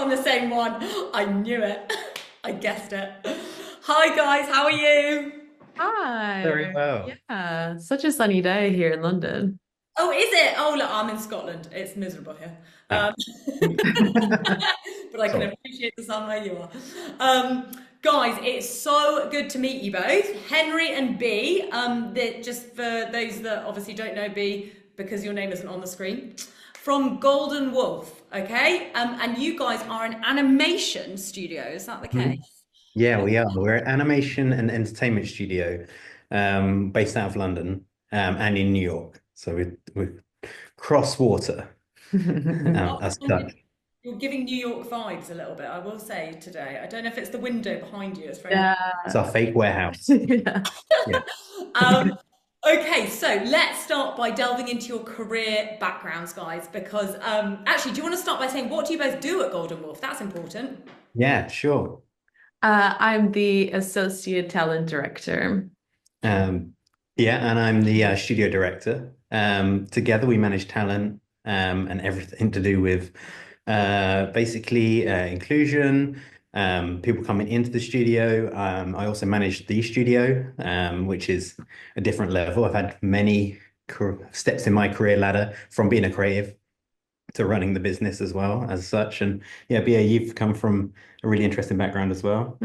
on the same one. I knew it. I guessed it. Hi guys, how are you? Very Hi. well. Yeah, such a sunny day here in London. Oh, is it? Oh, look, I'm in Scotland. It's miserable here. Ah. Um, but I can Sorry. appreciate the sun where you are. Guys, it's so good to meet you both. Henry and B, just for those that obviously don't know B, because your name isn't on the screen, from Golden Wolf, okay? And you guys are an animation studio, is that the case? Mhm. Yeah, we are. We're an animation and entertainment studio based out of London and in New York. So we cross water Oh, as and such. you're giving New York vibes a little bit, I will say today. I don't know if it's the window behind you, it's very. It's Yeah. our fake warehouse. Yeah. Yeah. Um, okay, so let's start by delving into your career backgrounds, guys, because actually, do you want to start by saying what do you both do at Golden Wolf? That's important. Yeah, sure. I'm the associate talent director. Um, yeah, and I'm the studio director. Together we manage talent and everything to do with basically inclusion, people coming into the studio. I also manage the studio, which is a different level. I've had many steps in my career ladder from being a creative to running the business as well as such. And yeah, BA, you've come from a really interesting background as well.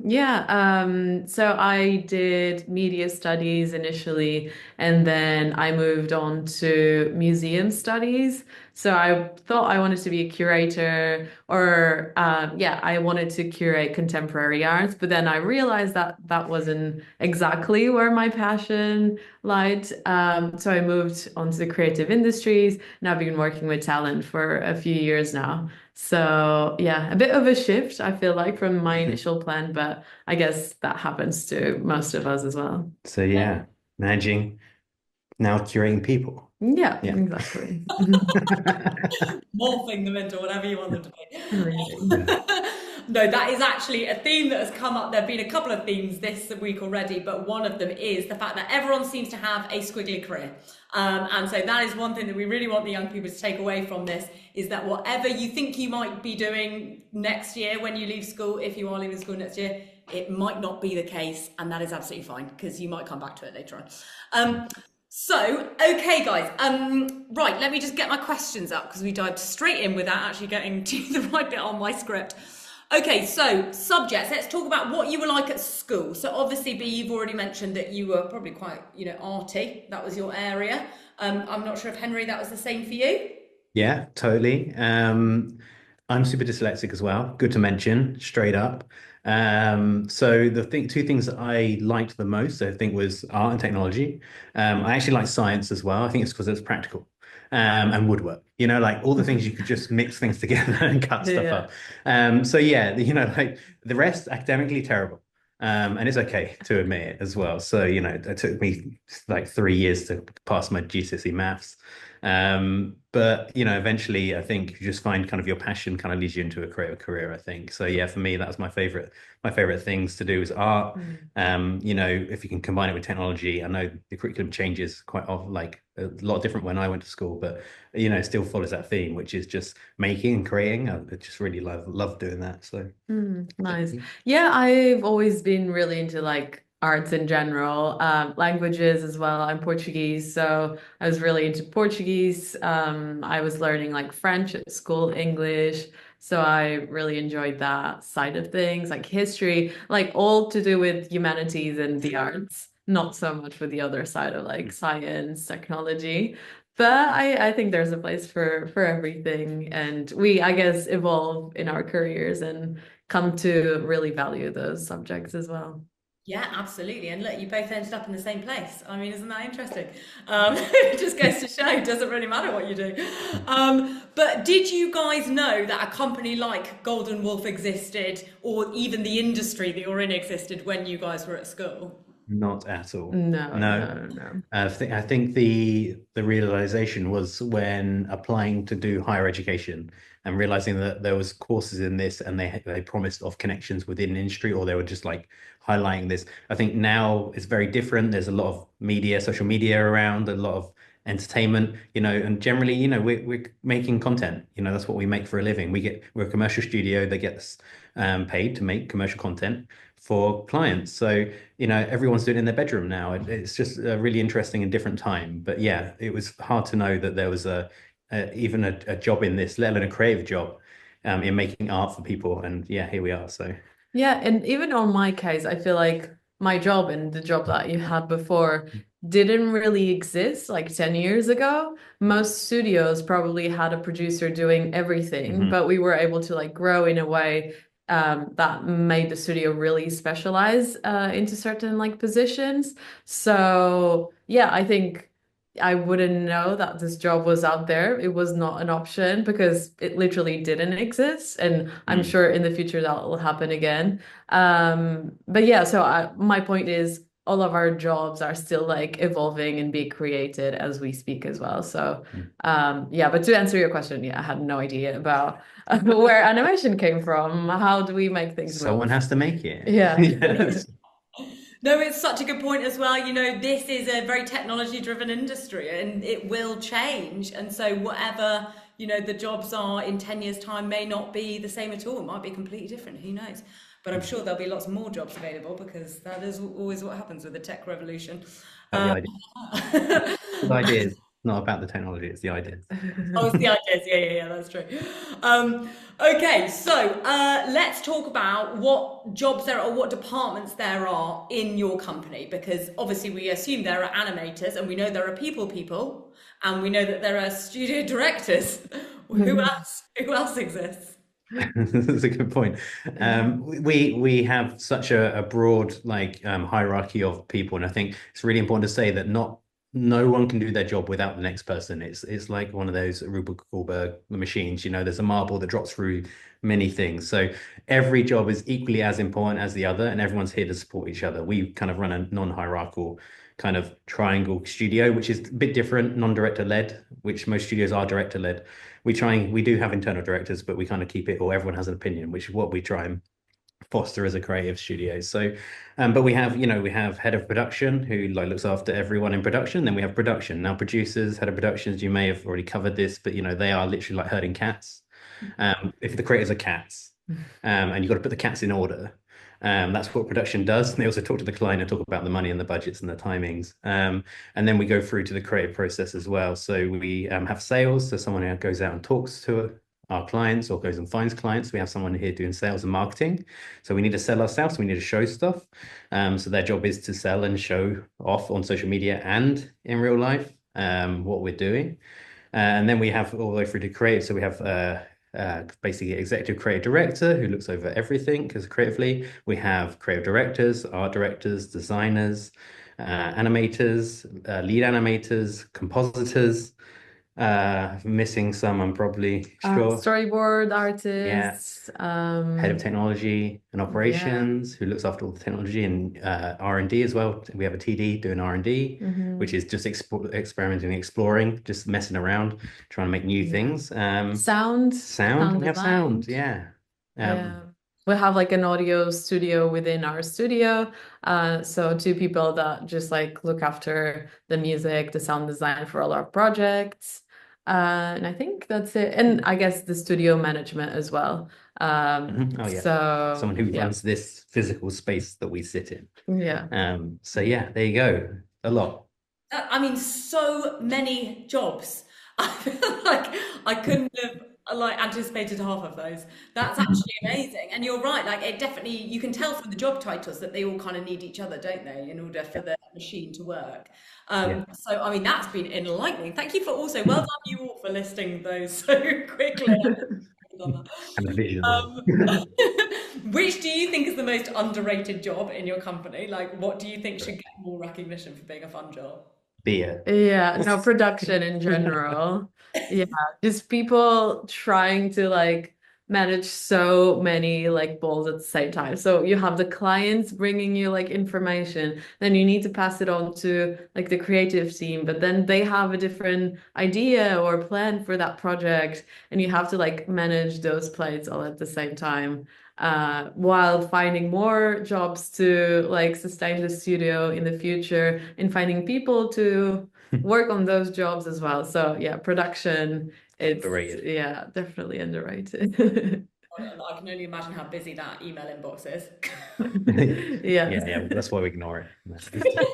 Yeah, so I did media studies initially, and then I moved on to museum studies. So I thought I wanted to be a curator, or yeah, I wanted to curate contemporary arts, but then I realized that that wasn't exactly where my passion lied. So I moved on to the creative industries, and I've been working with talent for a few years now. So yeah, a bit of a shift, I feel like, from my initial plan, but I guess that happens to most of us as well. So yeah, managing now curating people. Yeah, Yeah. exactly. Morphing them into whatever you want them to be. Yeah. No, that is actually a theme that has come up. There have been a couple of themes this week already, but one of them is the fact that everyone seems to have a squiggly career. And so that is one thing that we really want the young people to take away from this is that whatever you think you might be doing next year when you leave school, if you are leaving school next year, it might not be the case, and that is absolutely fine because you might come back to it later on. Okay, guys. Right, let me just get my questions up because we dived straight in without actually getting to the right bit on my script. Okay, so subjects. Let's talk about what you were like at school. So obviously, B, you've already mentioned that you were probably quite, arty. That was your area. I'm not sure if Henry, that was the same for you. Yeah, totally. I'm super dyslexic as well. Good to mention, straight up. So two things that I liked the most, I think, was art and technology. I actually like science as well. I think it's because it's practical. And woodwork, like all the things you could just mix things together and cut stuff Yeah. up. So yeah, like the rest academically terrible. And it's okay to admit it as well. So, it took me like 3 years to pass my GCSE maths. But eventually I think you just find kind of your passion kind of leads you into a creative career, I think. So yeah, for me, that was my favorite things to do is art. Mm. If you can combine it with technology, I know the curriculum changes quite often, like a lot different when I went to school, but it still follows that theme, which is just making and creating. I just really love doing that. So Nice. Yeah, I've always been really into like arts in general, languages as well. I'm Portuguese, so I was really into Portuguese. I was learning like French at school, English. So I really enjoyed that side of things, like history, like all to do with humanities and the arts, not so much with the other side of like science, technology. But I think there's a place for everything. And we, I guess, evolve in our careers and come to really value those subjects as well. Yeah, absolutely. And look, you both ended up in the same place. I mean, isn't that interesting? It just goes to show it doesn't really matter what you do. But did you guys know that a company like Golden Wolf existed, or even the industry that you're in existed when you guys were at school? not at all. No, No. no, no. I think the realization was when applying to do higher education and realizing that there was courses in this and they promised of connections within industry, or they were just like highlighting this. I think now it's very different. There's a lot of media, social media around, a lot of entertainment, and generally, we're making content. That's what we make for a living. We're a commercial studio that gets paid to make commercial content for clients. So, everyone's doing it in their bedroom now. It's just a really interesting and different time. But yeah, it was hard to know that there was even a job in this, let alone a creative job, in making art for people. And yeah, here we are. So Yeah, and even on my case, I feel like my job and the job that you had before didn't really exist like 10 years ago. Most studios probably had a producer doing everything, but we were able to like grow in a way that made the studio really specialize into certain like positions. So yeah, I think I wouldn't know that this job was out there. It was not an option because it literally didn't exist. And I'm sure in the future that will happen again. But yeah, so my point is all of our jobs are still like evolving and being created as we speak as well. So yeah, but to answer your question, yeah, I had no idea about where animation came from. How do we make things someone move? has to make it. Yeah. Yes. No, it's such a good point as well. This is a very technology driven industry and it will change. And so whatever, the jobs are in 10 years' time may not be the same at all. It might be completely different. Who knows? But I'm sure there'll be lots more jobs available because that is always what happens with the tech revolution. About the idea. The ideas, not about the technology, it's the ideas. Oh, it's the ideas. Yeah, that's true. Okay, so let's talk about what jobs there are or what departments there are in your company, because obviously we assume there are animators and we know there are people and we know that there are studio directors. Who else? Who else exists? That's a good point. We have such a broad hierarchy of people, and I think it's really important to say that no one can do their job without the next person. It's like one of those Rube Goldberg machines. There's a marble that drops through many things. So every job is equally as important as the other, and everyone's here to support each other. We kind of run a non-hierarchical kind of triangle studio, which is a bit different, non-director led, which most studios are director led. We do have internal directors, but we kind of keep it, or everyone has an opinion, which is what we try and foster as a creative studio. So, but we have head of production who looks after everyone in production. Then we have production. Now producers, head of productions, you may have already covered this, but they are literally like herding cats. If the creators are cats, and you've got to put the cats in order. That's what production does. And they also talk to the client and talk about the money and the budgets and the timings. And then we go through to the creative process as well. So we have sales. So someone who goes out and talks to our clients or goes and finds clients. We have someone here doing sales and marketing. So we need to sell ourselves. We need to show stuff. So their job is to sell and show off on social media and in real life what we're doing. And then we have all the way through to creative. So we have basically executive creative director who looks over everything because creatively we have creative directors, art directors, designers, animators, lead animators, compositors. Missing some, I'm probably sure. Storyboard artists, Head of technology and operations who looks after all the technology and R&D as well. We have a TD doing R&D, which is just experimenting, exploring, just messing around, trying to make new things. Sound We have sound, yeah. We have like an audio studio within our studio. So two people that just like look after the music, the sound design for all our projects. And I think that's it. And I guess the studio management as well. So someone who runs this physical space that we sit in. Yeah. So yeah, there you go. A lot. I mean, so many jobs. I feel like I couldn't have anticipated half of those. That's actually amazing. And you're right, it definitely, you can tell from the job titles that they all kind of need each other, don't they, in order for the machine to work. So I mean, that's been enlightening. Thank you for also, well done you all for listing those so quickly. And a vision. Which do you think is the most underrated job in your company? What do you think should get more recognition for being a fun job? Beer. Yeah, no, production in general. Yeah, just people trying to manage so many balls at the same time. So you have the clients bringing you information, then you need to pass it on to the creative team, but then they have a different idea or plan for that project, and you have to manage those plates all at the same time. While finding more jobs to sustain the studio in the future and finding people to work on those jobs as well. So yeah, production, it's Underrated. yeah, definitely underrated. I can only imagine how busy that email inbox is. Yeah. Yeah, that's why we ignore it.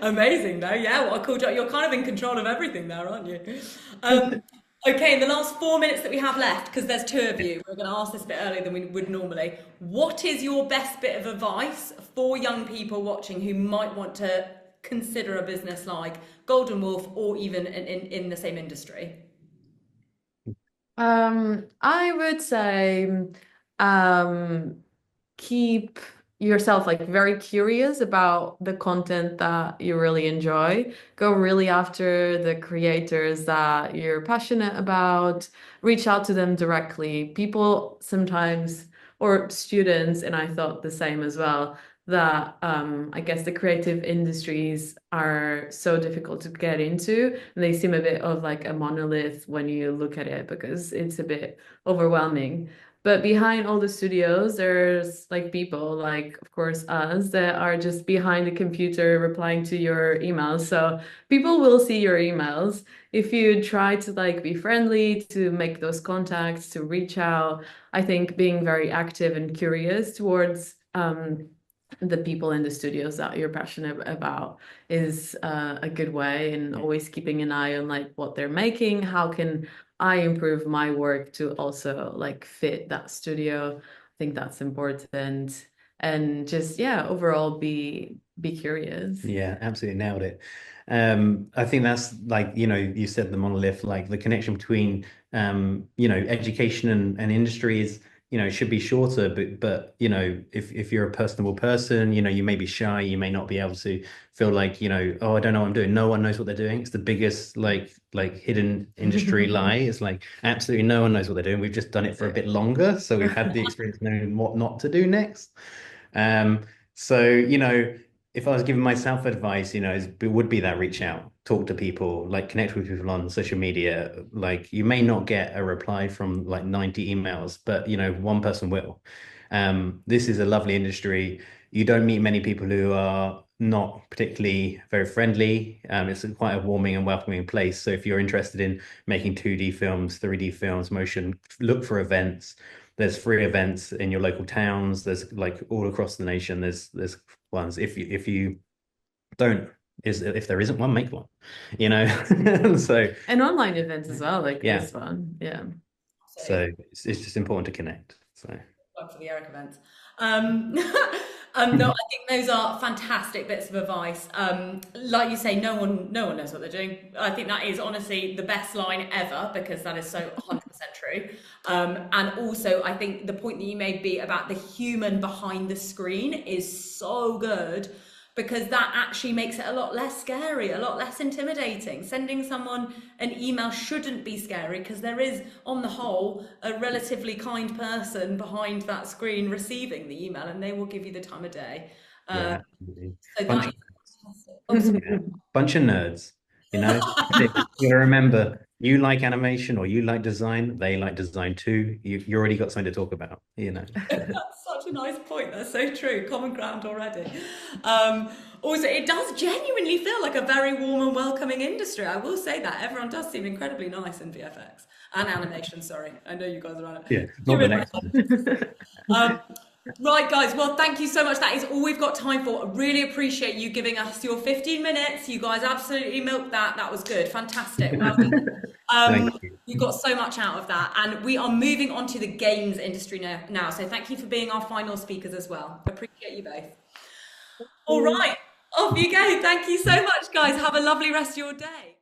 Amazing, though. Yeah, what a cool job. You're kind of in control of everything there, aren't you? Um, okay, in the last 4 minutes that we have left, because there's two of you, we're going to ask this a bit earlier than we would normally. What is your best bit of advice for young people watching who might want to consider a business like Golden Wolf or even in the same industry? I would say um, keep yourself like very curious about the content that you really enjoy. Go really after the creators that you're passionate about. Reach out to them directly. People sometimes, or students, and I thought the same as well, that I guess the creative industries are so difficult to get into, and they seem a bit of like a monolith when you look at it because it's a bit overwhelming. But behind all the studios, there's like people, like of course us, that are just behind the computer replying to your emails. So people will see your emails if you try to like be friendly, to make those contacts, to reach out. I think being very active and curious towards the people in the studios that you're passionate about is a good way, and always keeping an eye on like what they're making. How can I improve my work to also like fit that studio? I think that's important. And just yeah, overall be curious. Yeah, absolutely nailed it. I think that's like, you said the monolith, like the connection between, education and industry is, should be shorter, but, if you're a personable person, you may be shy, you may not be able to feel like, oh, I don't know what I'm doing. No one knows what they're doing. It's the biggest, like hidden industry lie. It's like absolutely no one knows what they're doing. We've just done it for a bit longer. So we've had the experience knowing what not to do next. So, if I was giving myself advice, it would be that reach out, talk to people, like connect with people on social media. Like you may not get a reply from like 90 emails, but one person will. This is a lovely industry. You don't meet many people who are not particularly very friendly. It's quite a warming and welcoming place. So if you're interested in making 2D films, 3D films, motion, look for events. There's free events in your local towns. There's like all across the nation. There's ones. If you don't, if there isn't one, make one. So And online events as well, like yeah. this one. Yeah. So it's just important to connect. So Work for the Eric events. No, I think those are fantastic bits of advice. Like you say, no one knows what they're doing. I think that is honestly the best line ever, because that is so 100% true. And also, I think the point that you made be about the human behind the screen is so good, because that actually makes it a lot less scary, a lot less intimidating. Sending someone an email shouldn't be scary, because there is, on the whole, a relatively kind person behind that screen receiving the email, and they will give you the time of day. yeah, So bunch that of, is fantastic. yeah, bunch of nerds. You gotta remember, you like animation or you like design, they like design too. You already got something to talk about. That's such a nice point. That's so true. Common ground already. Also, it does genuinely feel like a very warm and welcoming industry. I will say that. Everyone does seem incredibly nice in VFX and animation. Sorry, I know you guys are on it. Yeah, not the next one. Right, guys. Well, thank you so much. That is all we've got time for. I really appreciate you giving us your 15 minutes. You guys absolutely milked that. That was good. Fantastic. Well done. Thank you. You got so much out of that. And we are moving on to the games industry now. So thank you for being our final speakers as well. Appreciate you both. All right. Off you go. Thank you so much, guys. Have a lovely rest of your day.